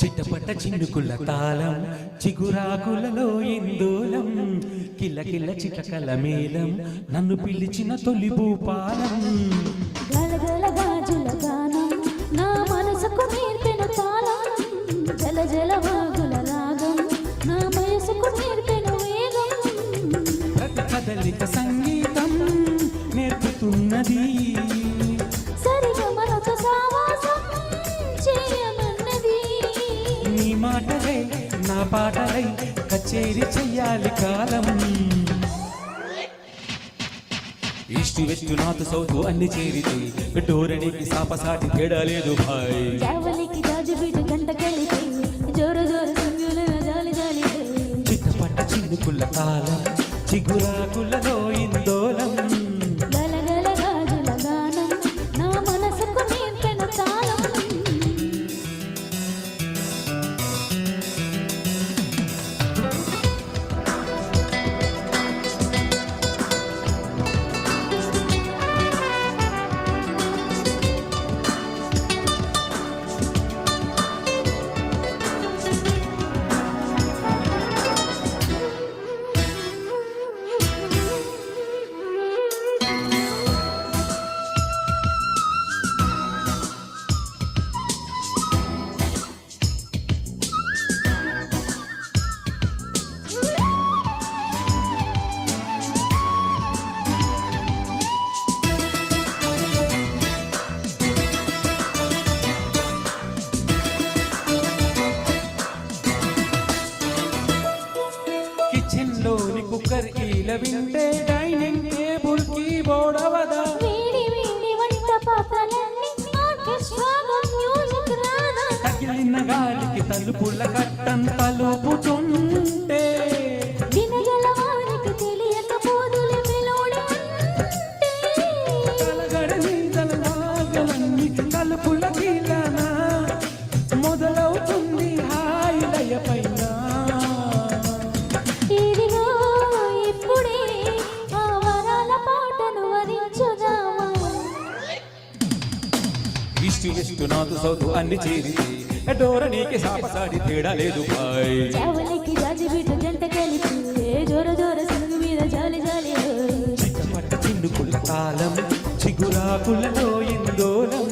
చిట్టపట్ట చినుకుల తాళం చిగురాకులలో ఇందోలం కిలకిల చిటకల మేళం నన్ను పిలిచిన తొలి భూపాలం గలగల గాజుల గానం నా మనసుకు నేర్పిన తాళం జల జల వాగుల రాగం నా మనసుకు నేర్పిన వేగం ప్రతి కదలిక సంగీతం నేర్పుతున్నది సరిగమలతో సావాసం చేయమన్నది నీ మాటలే నా పాటలై కచేరి చెయ్యాలి కాలం ఈస్ట్ వెస్ట్ నార్త్ సౌత్ అన్ని చేరితే డోరణికి సాపసాటి తేడా లేదు భాయ్ జావలికి జాజుబీటు గంట కలిపి జోర జోర సంగుల జాలి జాలి చిట్టపట్ట చినుకుల తాళం చిగురాకులలో ఇందోలం గలగల గాజుల గానం నా మనసుకు నేర్పిన తాళం కిచెన్లోని కుక్కర్ ఈల వింటే డైనింగ్ టేబుల్ కీబోర్డ్ అవదా వీడి వీడి వంట పాత్రలన్నీ ఆర్కెస్ట్రాగా మ్యూజిక్ రానా తగిలిన గాలికి తలుపుల కట్టం తలుపుతుంటే వినగల వారికి తెలియక పోదులు మెలోడి కలగడని తలవాగలన్నీ తలుపుల కీలనా మొదలవుతుంది హాయి లయ పైన ఇదిగో ఇప్పుడే ఆ వరాల పాటను వరించుదామా ఈస్ట్ వెస్ట్ నార్త్ సౌత్ అన్ని చేరితే డోరణికి సాపసాటి తేడా లేదు భాయ్ జావలికి జాజిబీటు జంట కలిపి జోర జోర సింగు మీద జాలి జాలి చిట్టపట్ట చిన్నుకుల తాళం చిగురాకులలో ఇందోలం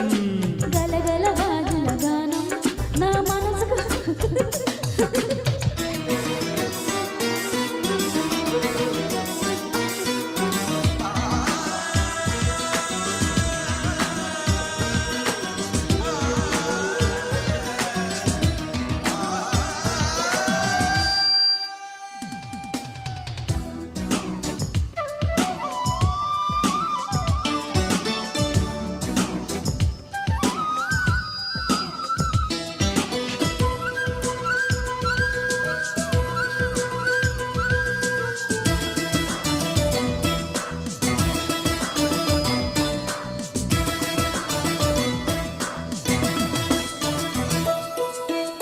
గలగల గాజుల గానం నా మనసుకు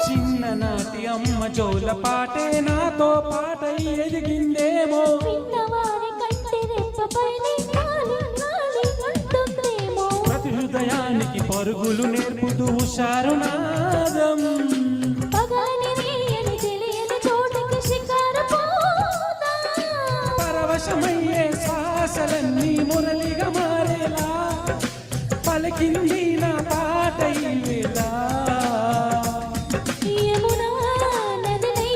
చిన్ననాటి అమ్మ జోల పాటే నాతో పాటై ఎదిగిందేమో విన్నవారి కంటి రెప్పపైనే గాలి గాలి అంటుందేమో ప్రతి హృదయానికి పరుగులు నేర్పుతూ హుషారు నాదం పగలని రేయని తెలియని చోటుకి షికారు పోతా పరవశమయ్యే శ్వాసలన్నీ మురళిగా మారేలా పలికింది నా పాట ఈ వేళ యమునా నదినై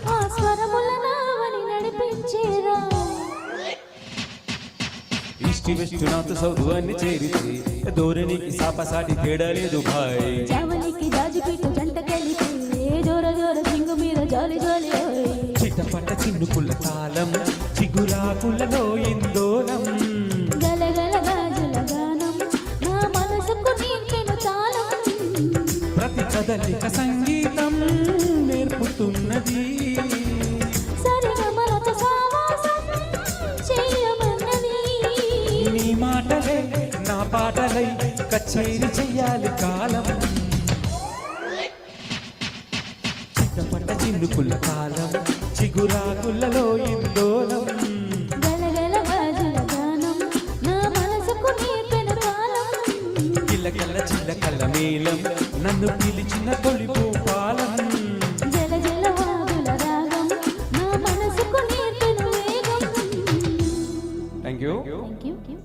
ఆ స్వరముల నావని నడిపించేరా ఈస్ట్ వెస్ట్ నార్త్ సౌత్ అన్ని చేరితే ధోరణికి సాపసాటి తేడా లేదు భాయ్ జావలికి జాజిపీటు జంట కలిపి జోర జోర సింగు మీద జాలి జాలి చిట్టపట్ట చిన్నుకుల తాళం చిగురాకులలో ఇందోలం గలగల గాజుల గానం నా మనసుకు నేర్పిన తాళం ప్రతి కదలిక సంగీతం నేర్పుతున్నది సరిగమలతో సావాసం చేయమన్నది నీ మాటలే నా పాటలై కచేరి చెయ్యాలి కాలం చిట్టపట్ట చిన్నుకుల తాళం చిగురాకులలో ఇందోలం గలగల గాజుల గానం నా మనసుకు నేర్పిన తాళం కిలకల చిల్లకల మేళం నన్ను పిలిచిన తొలి భూపాలం యూ. Thank you